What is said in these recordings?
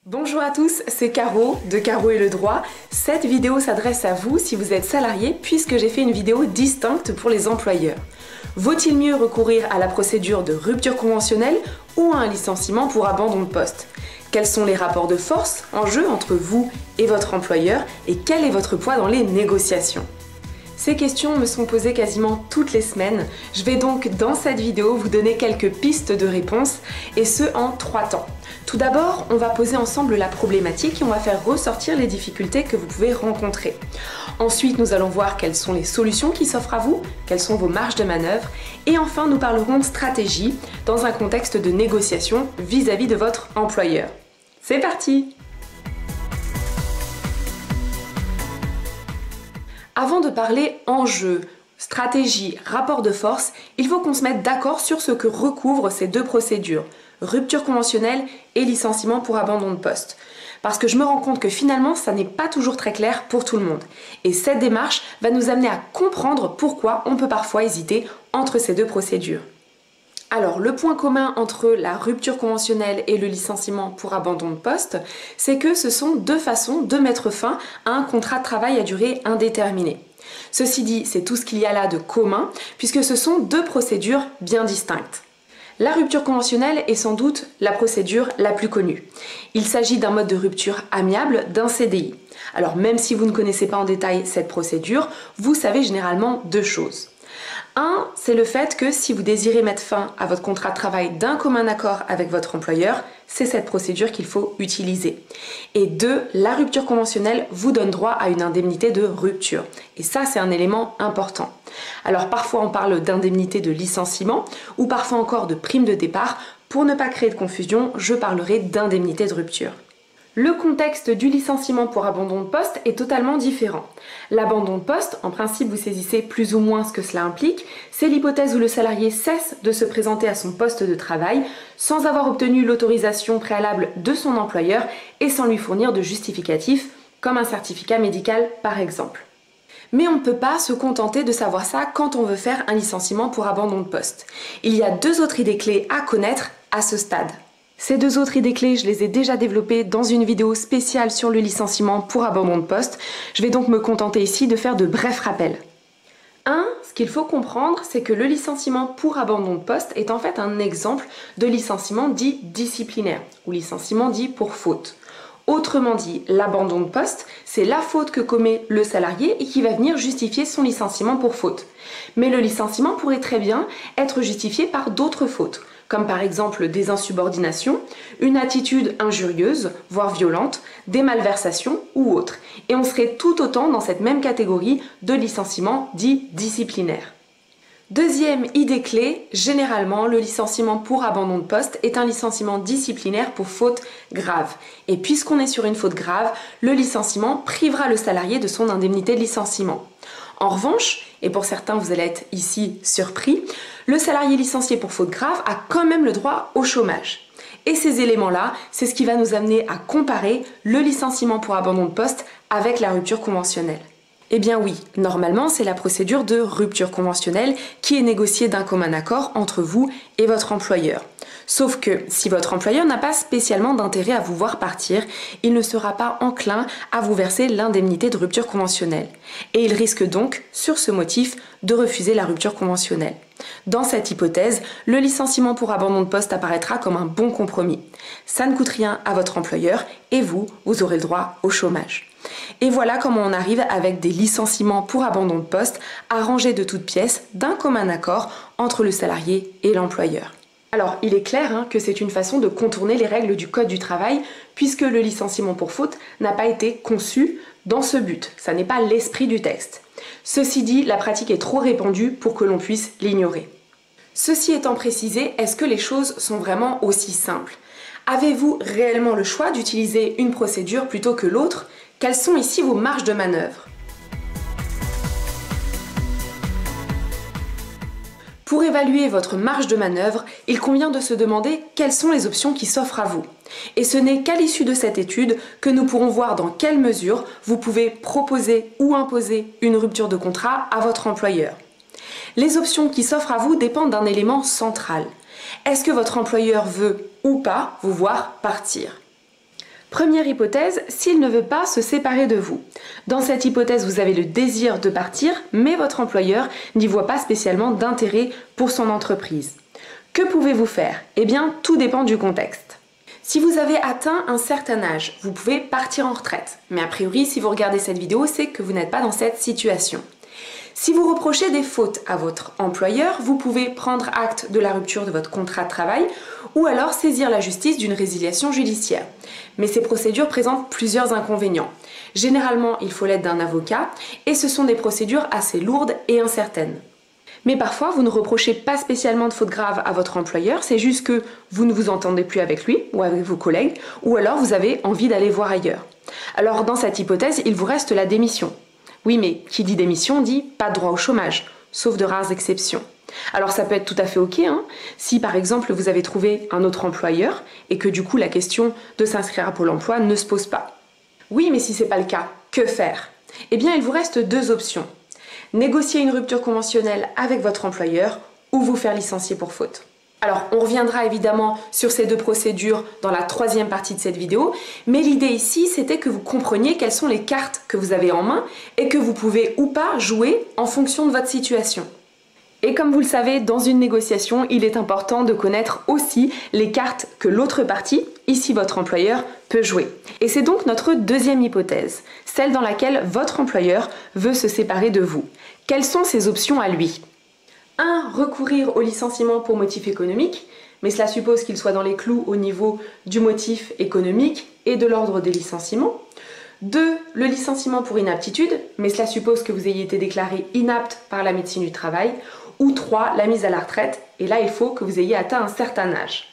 Bonjour à tous, c'est Caro de Caro et le droit. Cette vidéo s'adresse à vous si vous êtes salarié puisque j'ai fait une vidéo distincte pour les employeurs. Vaut-il mieux recourir à la procédure de rupture conventionnelle ou à un licenciement pour abandon de poste? Quels sont les rapports de force en jeu entre vous et votre employeur et quel est votre poids dans les négociations? Ces questions me sont posées quasiment toutes les semaines. Je vais donc dans cette vidéo vous donner quelques pistes de réponse et ce en 3 temps. Tout d'abord, on va poser ensemble la problématique et on va faire ressortir les difficultés que vous pouvez rencontrer. Ensuite, nous allons voir quelles sont les solutions qui s'offrent à vous, quelles sont vos marges de manœuvre et enfin nous parlerons de stratégie dans un contexte de négociation vis-à-vis de votre employeur. C'est parti! Avant de parler enjeux, stratégie, rapport de force, il faut qu'on se mette d'accord sur ce que recouvrent ces deux procédures, rupture conventionnelle et licenciement pour abandon de poste. Parce que je me rends compte que finalement, ça n'est pas toujours très clair pour tout le monde. Et cette démarche va nous amener à comprendre pourquoi on peut parfois hésiter entre ces deux procédures. Alors, le point commun entre la rupture conventionnelle et le licenciement pour abandon de poste, c'est que ce sont deux façons de mettre fin à un contrat de travail à durée indéterminée. Ceci dit, c'est tout ce qu'il y a là de commun, puisque ce sont deux procédures bien distinctes. La rupture conventionnelle est sans doute la procédure la plus connue. Il s'agit d'un mode de rupture amiable d'un CDI. Alors, même si vous ne connaissez pas en détail cette procédure, vous savez généralement deux choses. Un, c'est le fait que si vous désirez mettre fin à votre contrat de travail d'un commun accord avec votre employeur, c'est cette procédure qu'il faut utiliser. Et deux, la rupture conventionnelle vous donne droit à une indemnité de rupture. Et ça, c'est un élément important. Alors parfois on parle d'indemnité de licenciement ou parfois encore de prime de départ. Pour ne pas créer de confusion, je parlerai d'indemnité de rupture. Le contexte du licenciement pour abandon de poste est totalement différent. L'abandon de poste, en principe vous saisissez plus ou moins ce que cela implique, c'est l'hypothèse où le salarié cesse de se présenter à son poste de travail sans avoir obtenu l'autorisation préalable de son employeur et sans lui fournir de justificatif, comme un certificat médical par exemple. Mais on ne peut pas se contenter de savoir ça quand on veut faire un licenciement pour abandon de poste. Il y a deux autres idées clés à connaître à ce stade. Ces deux autres idées clés, je les ai déjà développées dans une vidéo spéciale sur le licenciement pour abandon de poste. Je vais donc me contenter ici de faire de brefs rappels. 1. Ce qu'il faut comprendre, c'est que le licenciement pour abandon de poste est en fait un exemple de licenciement dit disciplinaire ou licenciement dit pour faute. Autrement dit, l'abandon de poste, c'est la faute que commet le salarié et qui va venir justifier son licenciement pour faute. Mais le licenciement pourrait très bien être justifié par d'autres fautes, comme par exemple des insubordinations, une attitude injurieuse, voire violente, des malversations ou autres. Et on serait tout autant dans cette même catégorie de licenciement dit disciplinaire. Deuxième idée clé, généralement le licenciement pour abandon de poste est un licenciement disciplinaire pour faute grave. Et puisqu'on est sur une faute grave, le licenciement privera le salarié de son indemnité de licenciement. En revanche, et pour certains vous allez être ici surpris, le salarié licencié pour faute grave a quand même le droit au chômage. Et ces éléments-là, c'est ce qui va nous amener à comparer le licenciement pour abandon de poste avec la rupture conventionnelle. Eh bien oui, normalement c'est la procédure de rupture conventionnelle qui est négociée d'un commun accord entre vous et votre employeur. Sauf que si votre employeur n'a pas spécialement d'intérêt à vous voir partir, il ne sera pas enclin à vous verser l'indemnité de rupture conventionnelle. Et il risque donc, sur ce motif, de refuser la rupture conventionnelle. Dans cette hypothèse, le licenciement pour abandon de poste apparaîtra comme un bon compromis. Ça ne coûte rien à votre employeur et vous aurez le droit au chômage. Et voilà comment on arrive avec des licenciements pour abandon de poste arrangés de toutes pièces d'un commun accord entre le salarié et l'employeur. Alors, il est clair que c'est une façon de contourner les règles du Code du travail puisque le licenciement pour faute n'a pas été conçu dans ce but. Ça n'est pas l'esprit du texte. Ceci dit, la pratique est trop répandue pour que l'on puisse l'ignorer. Ceci étant précisé, est-ce que les choses sont vraiment aussi simples? Avez-vous réellement le choix d'utiliser une procédure plutôt que l'autre? Quelles sont ici vos marges de manœuvre? Pour évaluer votre marge de manœuvre, il convient de se demander quelles sont les options qui s'offrent à vous. Et ce n'est qu'à l'issue de cette étude que nous pourrons voir dans quelle mesure vous pouvez proposer ou imposer une rupture de contrat à votre employeur. Les options qui s'offrent à vous dépendent d'un élément central. Est-ce que votre employeur veut ou pas vous voir partir? Première hypothèse, s'il ne veut pas se séparer de vous. Dans cette hypothèse, vous avez le désir de partir, mais votre employeur n'y voit pas spécialement d'intérêt pour son entreprise. Que pouvez-vous faire? Eh bien, tout dépend du contexte. Si vous avez atteint un certain âge, vous pouvez partir en retraite. Mais a priori, si vous regardez cette vidéo, c'est que vous n'êtes pas dans cette situation. Si vous reprochez des fautes à votre employeur, vous pouvez prendre acte de la rupture de votre contrat de travail ou alors saisir la justice d'une résiliation judiciaire. Mais ces procédures présentent plusieurs inconvénients. Généralement, il faut l'aide d'un avocat et ce sont des procédures assez lourdes et incertaines. Mais parfois, vous ne reprochez pas spécialement de fautes graves à votre employeur, c'est juste que vous ne vous entendez plus avec lui ou avec vos collègues, ou alors vous avez envie d'aller voir ailleurs. Alors dans cette hypothèse, il vous reste la démission. Oui, mais qui dit démission dit pas de droit au chômage, sauf de rares exceptions. Alors ça peut être tout à fait ok, si par exemple vous avez trouvé un autre employeur et que du coup la question de s'inscrire à Pôle emploi ne se pose pas. Oui, mais si c'est pas le cas, que faire? Eh bien, il vous reste deux options. Négocier une rupture conventionnelle avec votre employeur ou vous faire licencier pour faute. Alors, on reviendra évidemment sur ces deux procédures dans la troisième partie de cette vidéo, mais l'idée ici, c'était que vous compreniez quelles sont les cartes que vous avez en main et que vous pouvez ou pas jouer en fonction de votre situation. Et comme vous le savez, dans une négociation, il est important de connaître aussi les cartes que l'autre partie, ici votre employeur, peut jouer. Et c'est donc notre deuxième hypothèse, celle dans laquelle votre employeur veut se séparer de vous. Quelles sont ses options à lui? 1. Recourir au licenciement pour motif économique, mais cela suppose qu'il soit dans les clous au niveau du motif économique et de l'ordre des licenciements. 2. Le licenciement pour inaptitude, mais cela suppose que vous ayez été déclaré inapte par la médecine du travail. Ou 3. La mise à la retraite, et là il faut que vous ayez atteint un certain âge.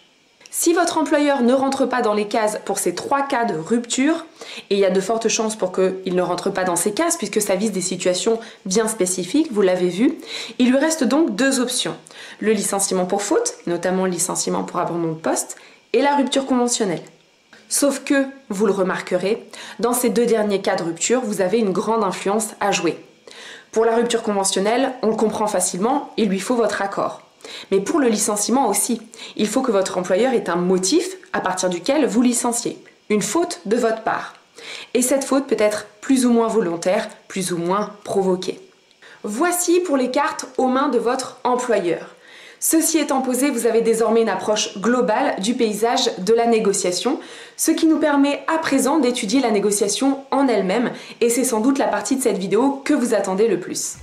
Si votre employeur ne rentre pas dans les cases pour ces 3 cas de rupture, et il y a de fortes chances pour qu'il ne rentre pas dans ces cases puisque ça vise des situations bien spécifiques, vous l'avez vu, il lui reste donc deux options. Le licenciement pour faute, notamment le licenciement pour abandon de poste, et la rupture conventionnelle. Sauf que, vous le remarquerez, dans ces deux derniers cas de rupture, vous avez une grande influence à jouer. Pour la rupture conventionnelle, on le comprend facilement, il lui faut votre accord. Mais pour le licenciement aussi, il faut que votre employeur ait un motif à partir duquel vous licenciez, une faute de votre part. Et cette faute peut être plus ou moins volontaire, plus ou moins provoquée. Voici pour les cartes aux mains de votre employeur. Ceci étant posé, vous avez désormais une approche globale du paysage de la négociation, ce qui nous permet à présent d'étudier la négociation en elle-même, et c'est sans doute la partie de cette vidéo que vous attendez le plus.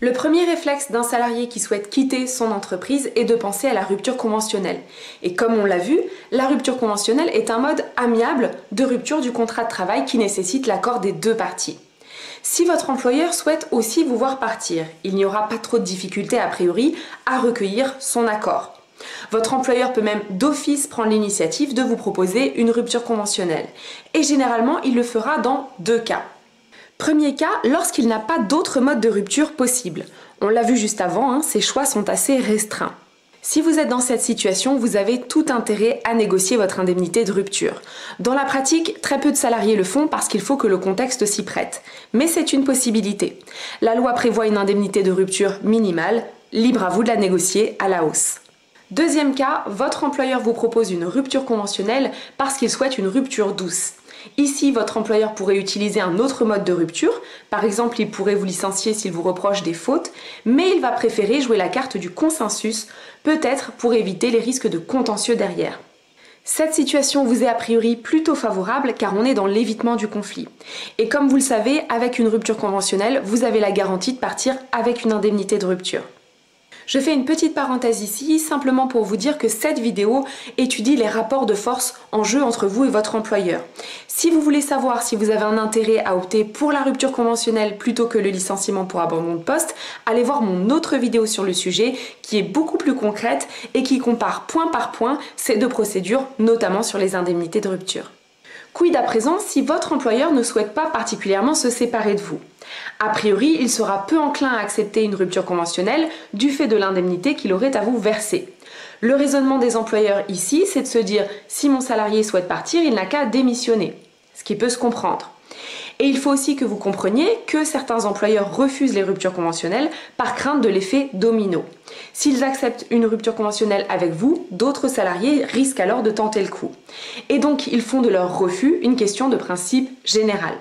Le premier réflexe d'un salarié qui souhaite quitter son entreprise est de penser à la rupture conventionnelle. Et comme on l'a vu, la rupture conventionnelle est un mode amiable de rupture du contrat de travail qui nécessite l'accord des deux parties. Si votre employeur souhaite aussi vous voir partir, il n'y aura pas trop de difficultés a priori à recueillir son accord. Votre employeur peut même d'office prendre l'initiative de vous proposer une rupture conventionnelle. Et généralement, il le fera dans deux cas. Premier cas, lorsqu'il n'a pas d'autre mode de rupture possible. On l'a vu juste avant, ces choix sont assez restreints. Si vous êtes dans cette situation, vous avez tout intérêt à négocier votre indemnité de rupture. Dans la pratique, très peu de salariés le font parce qu'il faut que le contexte s'y prête. Mais c'est une possibilité. La loi prévoit une indemnité de rupture minimale, libre à vous de la négocier à la hausse. Deuxième cas, votre employeur vous propose une rupture conventionnelle parce qu'il souhaite une rupture douce. Ici, votre employeur pourrait utiliser un autre mode de rupture, par exemple il pourrait vous licencier s'il vous reproche des fautes, mais il va préférer jouer la carte du consensus, peut-être pour éviter les risques de contentieux derrière. Cette situation vous est a priori plutôt favorable car on est dans l'évitement du conflit. Et comme vous le savez, avec une rupture conventionnelle, vous avez la garantie de partir avec une indemnité de rupture. Je fais une petite parenthèse ici, simplement pour vous dire que cette vidéo étudie les rapports de force en jeu entre vous et votre employeur. Si vous voulez savoir si vous avez un intérêt à opter pour la rupture conventionnelle plutôt que le licenciement pour abandon de poste, allez voir mon autre vidéo sur le sujet qui est beaucoup plus concrète et qui compare point par point ces deux procédures, notamment sur les indemnités de rupture. Quid à présent si votre employeur ne souhaite pas particulièrement se séparer de vous? A priori, il sera peu enclin à accepter une rupture conventionnelle du fait de l'indemnité qu'il aurait à vous verser. Le raisonnement des employeurs ici, c'est de se dire si mon salarié souhaite partir, il n'a qu'à démissionner, ce qui peut se comprendre. Et il faut aussi que vous compreniez que certains employeurs refusent les ruptures conventionnelles par crainte de l'effet domino. S'ils acceptent une rupture conventionnelle avec vous, d'autres salariés risquent alors de tenter le coup. Et donc, ils font de leur refus une question de principe général.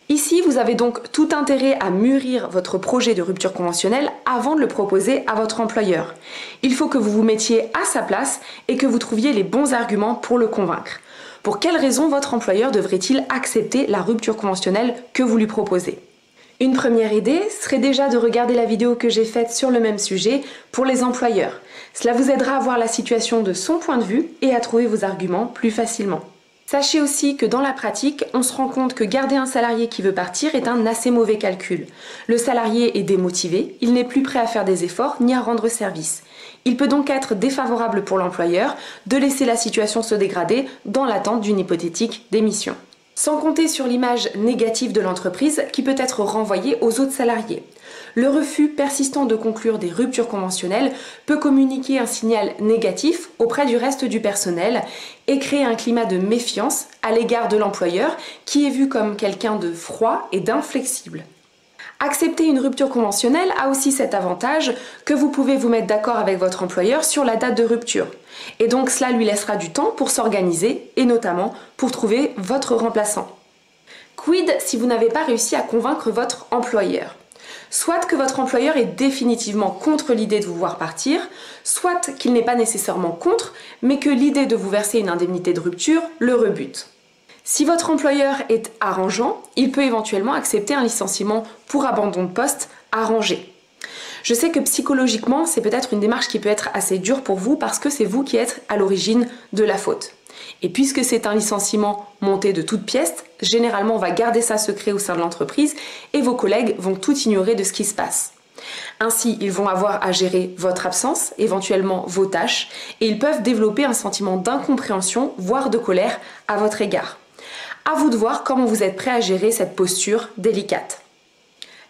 Ici, vous avez donc tout intérêt à mûrir votre projet de rupture conventionnelle avant de le proposer à votre employeur. Il faut que vous vous mettiez à sa place et que vous trouviez les bons arguments pour le convaincre. Pour quelles raisons votre employeur devrait-il accepter la rupture conventionnelle que vous lui proposez ? Une première idée serait déjà de regarder la vidéo que j'ai faite sur le même sujet pour les employeurs. Cela vous aidera à voir la situation de son point de vue et à trouver vos arguments plus facilement. Sachez aussi que dans la pratique, on se rend compte que garder un salarié qui veut partir est un assez mauvais calcul. Le salarié est démotivé, il n'est plus prêt à faire des efforts ni à rendre service. Il peut donc être défavorable pour l'employeur de laisser la situation se dégrader dans l'attente d'une hypothétique démission. Sans compter sur l'image négative de l'entreprise qui peut être renvoyée aux autres salariés. Le refus persistant de conclure des ruptures conventionnelles peut communiquer un signal négatif auprès du reste du personnel et créer un climat de méfiance à l'égard de l'employeur qui est vu comme quelqu'un de froid et d'inflexible. Accepter une rupture conventionnelle a aussi cet avantage que vous pouvez vous mettre d'accord avec votre employeur sur la date de rupture. Et donc cela lui laissera du temps pour s'organiser et notamment pour trouver votre remplaçant. Quid si vous n'avez pas réussi à convaincre votre employeur ? Soit que votre employeur est définitivement contre l'idée de vous voir partir, soit qu'il n'est pas nécessairement contre, mais que l'idée de vous verser une indemnité de rupture le rebute. Si votre employeur est arrangeant, il peut éventuellement accepter un licenciement pour abandon de poste arrangé. Je sais que psychologiquement, c'est peut-être une démarche qui peut être assez dure pour vous parce que c'est vous qui êtes à l'origine de la faute. Et puisque c'est un licenciement monté de toutes pièces, généralement on va garder ça secret au sein de l'entreprise et vos collègues vont tout ignorer de ce qui se passe. Ainsi, ils vont avoir à gérer votre absence, éventuellement vos tâches, et ils peuvent développer un sentiment d'incompréhension, voire de colère à votre égard. À vous de voir comment vous êtes prêt à gérer cette posture délicate.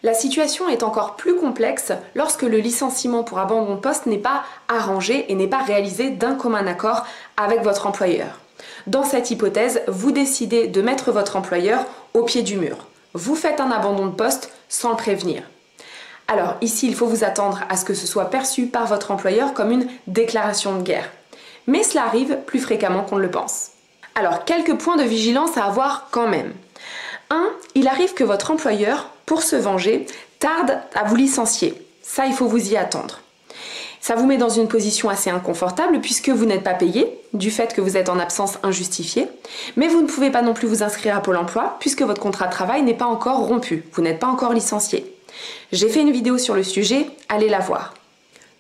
La situation est encore plus complexe lorsque le licenciement pour abandon de poste n'est pas arrangé et n'est pas réalisé d'un commun accord avec votre employeur. Dans cette hypothèse, vous décidez de mettre votre employeur au pied du mur. Vous faites un abandon de poste sans le prévenir. Alors ici, il faut vous attendre à ce que ce soit perçu par votre employeur comme une déclaration de guerre. Mais cela arrive plus fréquemment qu'on ne le pense. Alors, quelques points de vigilance à avoir quand même. 1. Il arrive que votre employeur, pour se venger, tarde à vous licencier. Ça, il faut vous y attendre. Ça vous met dans une position assez inconfortable puisque vous n'êtes pas payé du fait que vous êtes en absence injustifiée, mais vous ne pouvez pas non plus vous inscrire à Pôle emploi puisque votre contrat de travail n'est pas encore rompu, vous n'êtes pas encore licencié. J'ai fait une vidéo sur le sujet, allez la voir.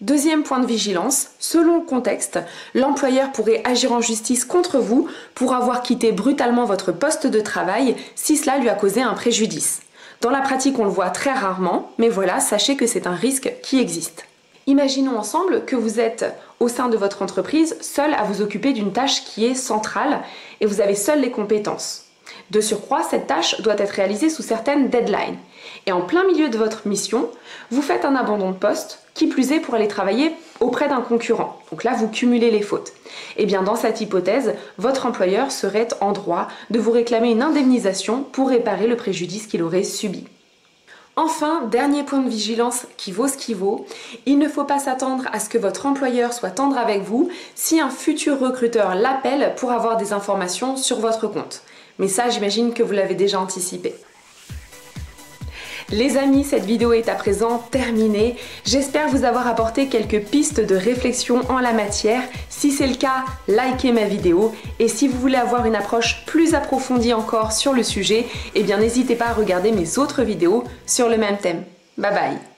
Deuxième point de vigilance, selon le contexte, l'employeur pourrait agir en justice contre vous pour avoir quitté brutalement votre poste de travail si cela lui a causé un préjudice. Dans la pratique, on le voit très rarement, mais voilà, sachez que c'est un risque qui existe. Imaginons ensemble que vous êtes au sein de votre entreprise, seul à vous occuper d'une tâche qui est centrale et vous avez seul les compétences. De surcroît, cette tâche doit être réalisée sous certaines deadlines. Et en plein milieu de votre mission, vous faites un abandon de poste, qui plus est pour aller travailler auprès d'un concurrent. Donc là, vous cumulez les fautes. Et bien dans cette hypothèse, votre employeur serait en droit de vous réclamer une indemnisation pour réparer le préjudice qu'il aurait subi. Enfin, dernier point de vigilance qui vaut ce qui vaut, il ne faut pas s'attendre à ce que votre employeur soit tendre avec vous si un futur recruteur l'appelle pour avoir des informations sur votre compte. Mais ça, j'imagine que vous l'avez déjà anticipé. Les amis, cette vidéo est à présent terminée. J'espère vous avoir apporté quelques pistes de réflexion en la matière. Si c'est le cas, likez ma vidéo. Et si vous voulez avoir une approche plus approfondie encore sur le sujet, eh bien n'hésitez pas à regarder mes autres vidéos sur le même thème. Bye bye!